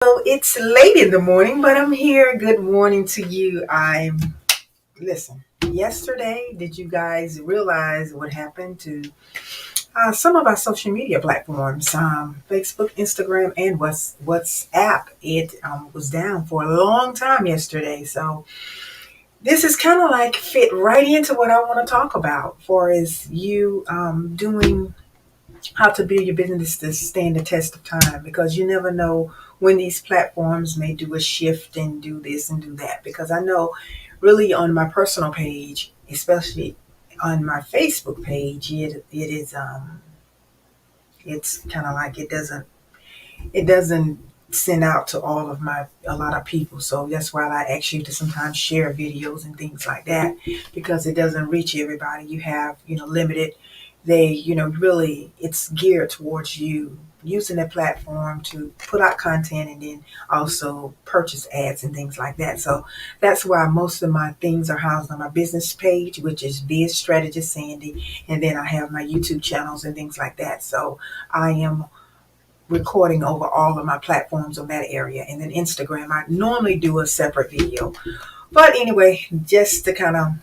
So it's late in the morning, but I'm here. Good morning to you. Listen, yesterday, did you guys realize what happened to some of our social media platforms? Facebook, Instagram, and WhatsApp. It was down for a long time yesterday. So this is kind of like fit right into what I want to talk about for is you doing how to build your business to stand the test of time, because you never know when these platforms may do a shift and do this and do that. Because I know really on my personal page, especially on my Facebook page, it's kind of like it doesn't send out to all of my a lot of people. So that's why I ask you to sometimes share videos and things like that, because it doesn't reach everybody. You have limited. They really it's geared towards you using the platform to put out content and then also purchase ads and things like that. So that's why most of my things are housed on my business page, which is Biz Strategist Sandy, and then I have my YouTube channels and things like that. So I am recording over all of my platforms on that area. And then Instagram, I normally do a separate video. But anyway, just to kind of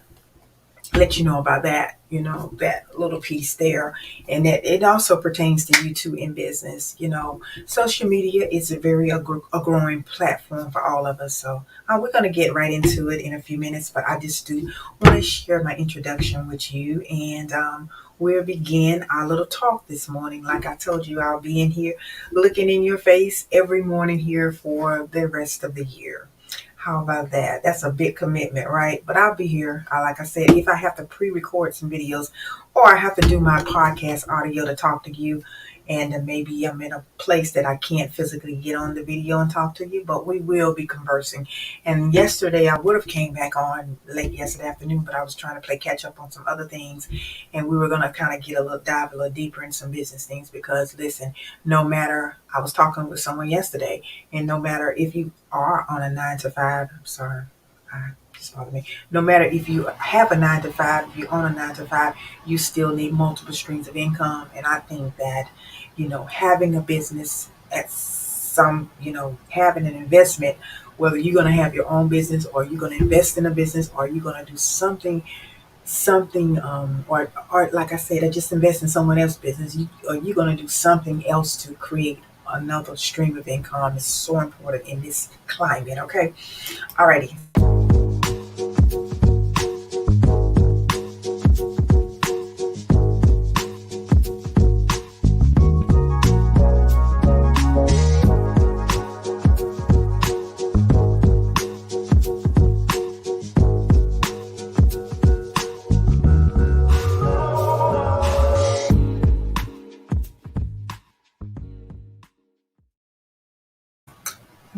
let you know about that, that little piece there. And that it also pertains to you too in business. Social media is a growing platform for all of us. So we're going to get right into it in a few minutes. But I just do want to share my introduction with you. And we'll begin our little talk this morning. Like I told you, I'll be in here looking in your face every morning here for the rest of the year. How about that? That's a big commitment, right? But I'll be here. Like I said, if I have to pre-record some videos or I have to do my podcast audio to talk to you, and then maybe I'm in a place that I can't physically get on the video and talk to you, but we will be conversing. And yesterday I would have came back on late yesterday afternoon, but I was trying to play catch up on some other things, and we were going to kind of dive a little deeper in some business things. Because listen, no matter, I was talking with someone yesterday, and no matter if you are on a 9 to 5, I'm sorry, just bothered me. No matter if you have a 9 to 5, if you're on a 9 to 5, you still need multiple streams of income. And I think that, having a business at some, having an investment, whether you're going to have your own business or you're going to invest in a business or you're going to do something, or like I said, I just invest in someone else's business, or you're going to do something else to create another stream of income is so important in this climate. Okay. Alrighty.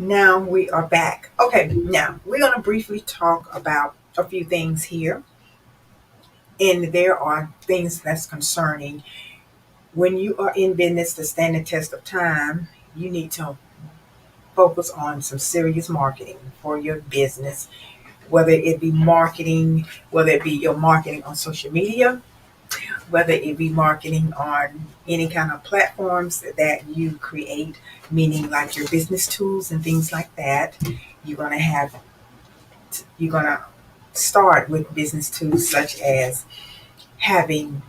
Now we are back. Okay, now we're going to briefly talk about a few things here. And there are things that's concerning. When you are in business to stand the test of time, you need to focus on some serious marketing for your business, whether it be marketing, whether it be your marketing on social media, whether it be marketing on any kind of platforms that you create, meaning like your business tools and things like that. You're going to have, you're going to start with business tools such as having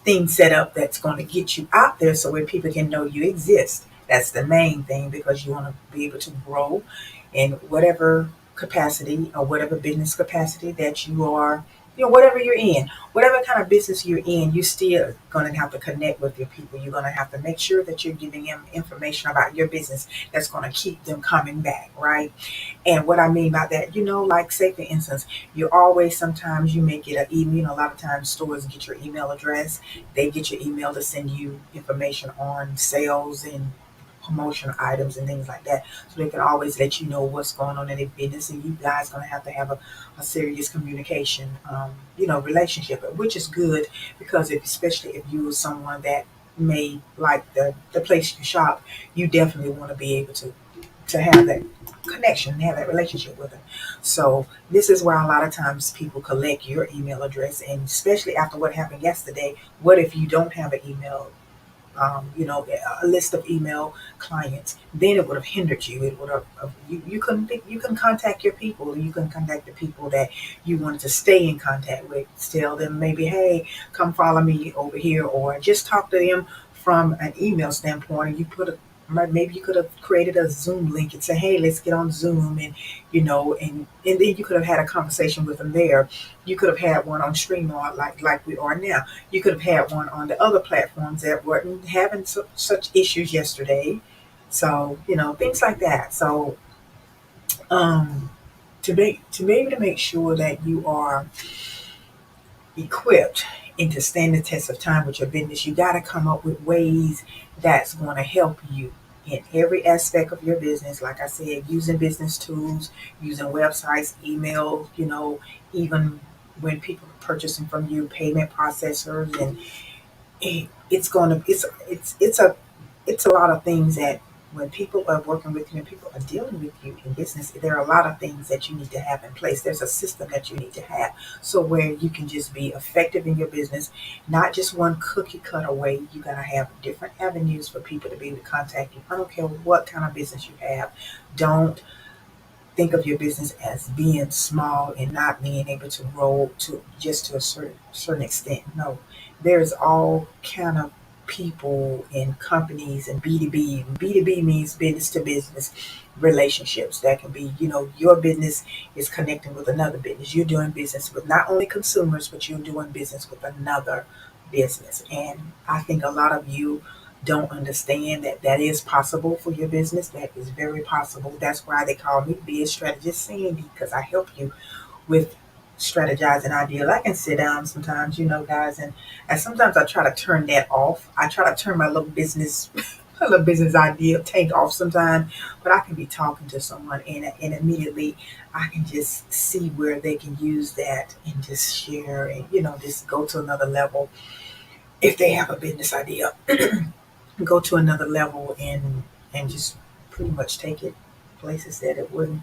things set up that's going to get you out there so where people can know you exist. That's the main thing, because you want to be able to grow in whatever capacity or whatever business capacity that you are, whatever you're in, whatever kind of business you're in, you're still going to have to connect with your people. You're going to have to make sure that you're giving them information about your business that's going to keep them coming back, right? And what I mean by that, like say for instance, you always, sometimes you may get an email. A lot of times stores get your email address. They get your email to send you information on sales and promotional items and things like that, so they can always let you know what's going on in their business. And you guys going to have a serious communication relationship, which is good, because especially if you are someone that may like the place you shop, you definitely want to be able to have that connection, have that relationship with them. So this is why a lot of times people collect your email address, and especially after what happened yesterday, what if you don't have an email a list of email clients, then it would have hindered you. It would have you couldn't contact your people. You couldn't contact the people that you wanted to stay in contact with. Tell them maybe, hey, come follow me over here, or just talk to them from an email standpoint. And you put a maybe you could have created a Zoom link and say, hey, let's get on Zoom, and and then you could have had a conversation with them there. You could have had one on StreamYard like we are now. You could have had one on the other platforms that weren't having such issues yesterday. So, things like that. So, um, to be able to make sure that you are equipped and to stand the test of time with your business, you got to come up with ways that's going to help you in every aspect of your business. Like I said, using business tools, using websites, email, even when people are purchasing from you, payment processors, and it's going to it's a lot of things that when people are working with you and people are dealing with you in business, there are a lot of things that you need to have in place. There's a system that you need to have, so where you can just be effective in your business, not just one cookie cutter way. You got to have different avenues for people to be able to contact you. I don't care what kind of business you have. Don't think of your business as being small and not being able to grow to a certain extent. No, there's all kind of people and companies and B2B. B2B means business to business relationships. That can be, your business is connecting with another business. You're doing business with not only consumers, but you're doing business with another business. And I think a lot of you don't understand that that is possible for your business. That is very possible. That's why they call me Be a Strategist Sandy, because I help you with strategizing ideas. I can sit down sometimes, guys, and sometimes I try to turn that off. I try to turn my little business my little business idea tank off sometimes, but I can be talking to someone, and immediately I can just see where they can use that and just share and just go to another level if they have a business idea. Go to another level and just pretty much take it places that it wouldn't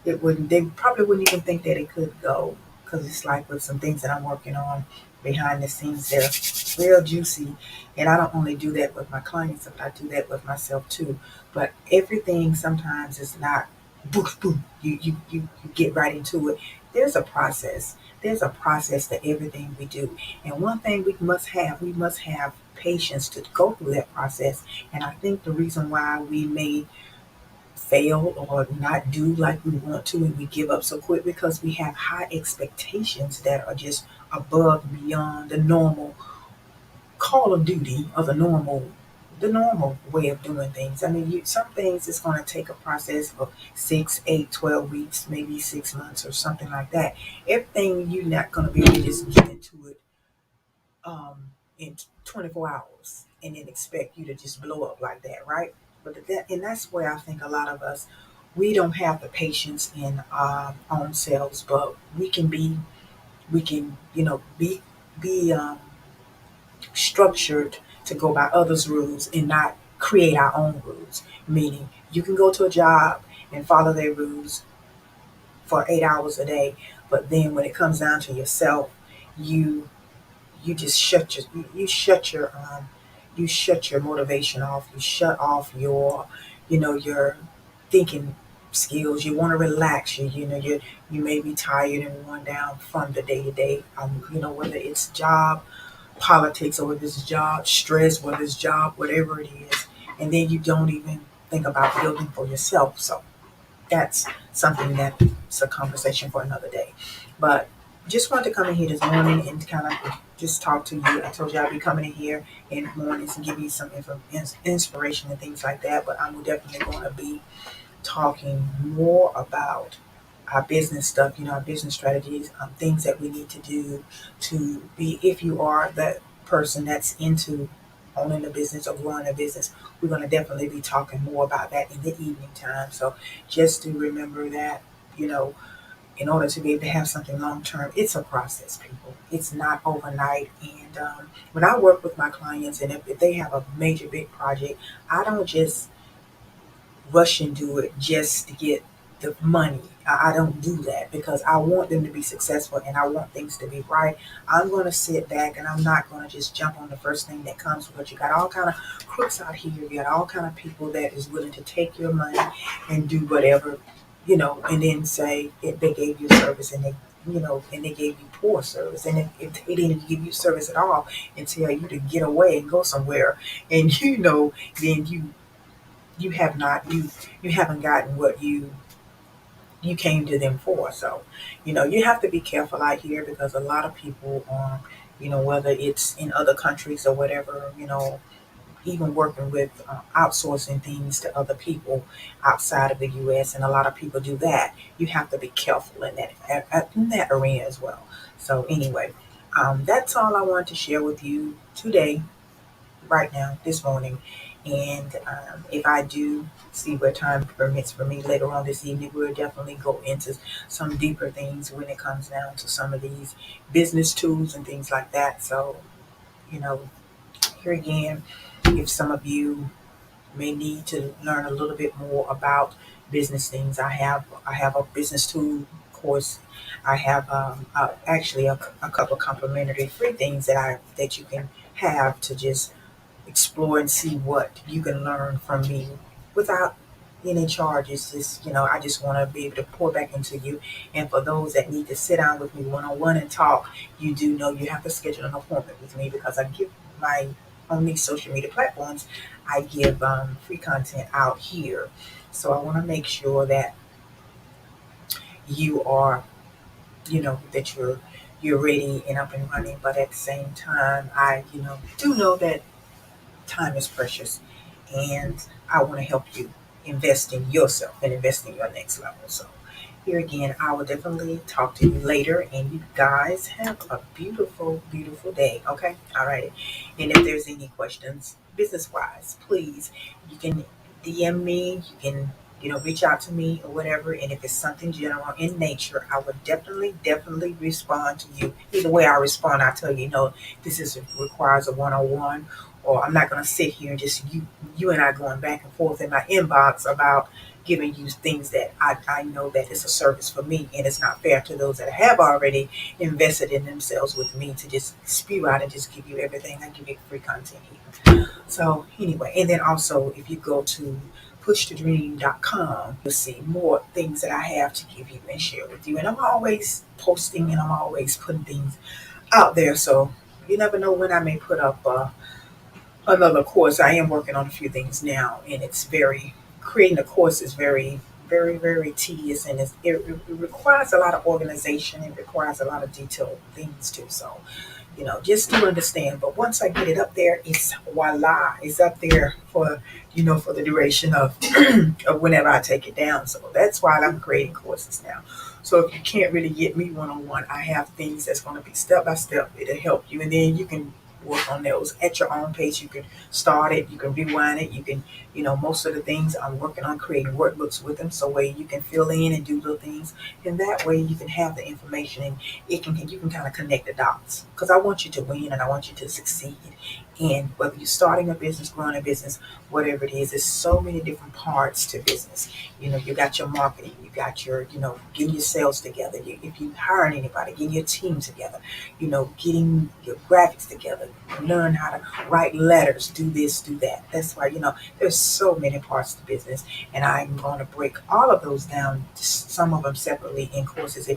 they probably wouldn't even think that it could go, because it's like with some things that I'm working on behind the scenes, they're real juicy. And I don't only do that with my clients, but I do that with myself too. But everything sometimes is not boom boom, you get right into it. There's a process. There's a process to everything we do. And one thing we must have patience to go through that process. And I think the reason why we may fail or not do like we want to and we give up so quick, because we have high expectations that are just above and beyond the normal call of duty of the normal way of doing things. I mean, some things it's going to take a process of 6, 8, 12 weeks, maybe 6 months or something like that. Everything you're not going to be able to just get into it in 24 hours and then expect you to just blow up like that, right? And that's where I think a lot of us, we don't have the patience in our own selves, but we can be structured to go by others' rules and not create our own rules. Meaning, you can go to a job and follow their rules for 8 hours a day, but then when it comes down to yourself, you you just you shut your motivation off. You shut off your thinking skills. You want to relax. You may be tired and worn down from the day to day. Whether it's job politics, or whether it's job stress, whether it's job whatever it is, and then you don't even think about building for yourself. So that's something that's a conversation for another day. But just wanted to come in here this morning and kind of just talk to you. I told you I'd be coming in here in the mornings and give you some inspiration and things like that. But I'm definitely going to be talking more about our business stuff, our business strategies, things that we need to do to be, if you are that person that's into owning a business or growing a business, we're going to definitely be talking more about that in the evening time. So just to remember that, in order to be able to have something long term, it's a process, people. It's not overnight. And when I work with my clients, and if they have a major big project, I don't just rush and do it just to get the money. I don't do that because I want them to be successful and I want things to be right. I'm going to sit back and I'm not going to just jump on the first thing that comes, because you got all kind of crooks out here. You got all kind of people that is willing to take your money and do whatever, and then say they gave you service and and they gave you poor service. And if they didn't give you service at all and tell you to get away and go somewhere, and then you have not you haven't gotten what you came to them for. So, you have to be careful out here because a lot of people, whether it's in other countries or whatever, even working with outsourcing things to other people outside of the U.S. And a lot of people do that. You have to be careful in that arena as well. So anyway, that's all I wanted to share with you today, right now, this morning. And if I do see where time permits for me later on this evening, we'll definitely go into some deeper things when it comes down to some of these business tools and things like that. So, you know, here again, if some of you may need to learn a little bit more about business things, I have a business tool course. I have actually a couple of complimentary free things that you can have to just explore and see what you can learn from me without any charges. Just, I just want to be able to pour back into you. And for those that need to sit down with me one on one and talk, you do know you have to schedule an appointment with me, because I give my on these social media platforms, I give free content out here. So I want to make sure that you are, that you're ready and up and running. But at the same time, I, do know that time is precious, and I want to help you invest in yourself and invest in your next level. So here again, I will definitely talk to you later, and you guys have a beautiful, beautiful day. Okay, all right. And if there's any questions business wise, please, you can DM me. You can, reach out to me or whatever. And if it's something general in nature, I would definitely, definitely respond to you. Either way I respond, I tell you, this is requires a one-on-one, or I'm not going to sit here and just you and I going back and forth in my inbox about giving you things that I know that it's a service for me, and it's not fair to those that have already invested in themselves with me to just spew out and just give you everything. I give you free content here. So anyway, and then also if you go to pushtodream.com, you'll see more things that I have to give you and share with you. And I'm always posting and I'm always putting things out there. So you never know when I may put up another course. I am working on a few things now, and creating a course is very, very, very tedious, and it requires a lot of organization. It requires a lot of detailed things too. So, just to understand. But once I get it up there, it's voila, it's up there for the duration of, of whenever I take it down. So that's why I'm creating courses now. So if you can't really get me one on one, I have things that's going to be step by step. It'll help you, and then you can work on those at your own pace. You can start it, you can rewind it, you can, most of the things I'm working on creating workbooks with them, so way you can fill in and do little things, and that way you can have the information, and you can kind of connect the dots, because I want you to win and I want you to succeed. And whether you're starting a business, growing a business, whatever it is, there's so many different parts to business. You got your marketing, you got your, getting your sales together. If you hiring anybody, getting your team together, getting your graphics together, learn how to write letters, do this, do that. That's why, there's so many parts to business, and I'm going to break all of those down, some of them separately in courses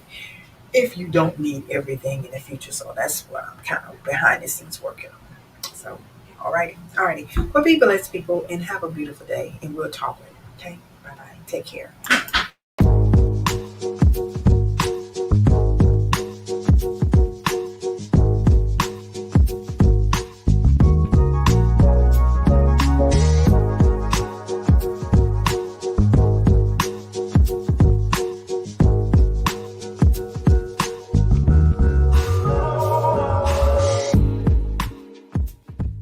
if you don't need everything in the future. So that's what I'm kind of behind the scenes working on. So, alrighty. Well, be blessed, people, and have a beautiful day, and we'll talk later. Okay, bye bye. Take care.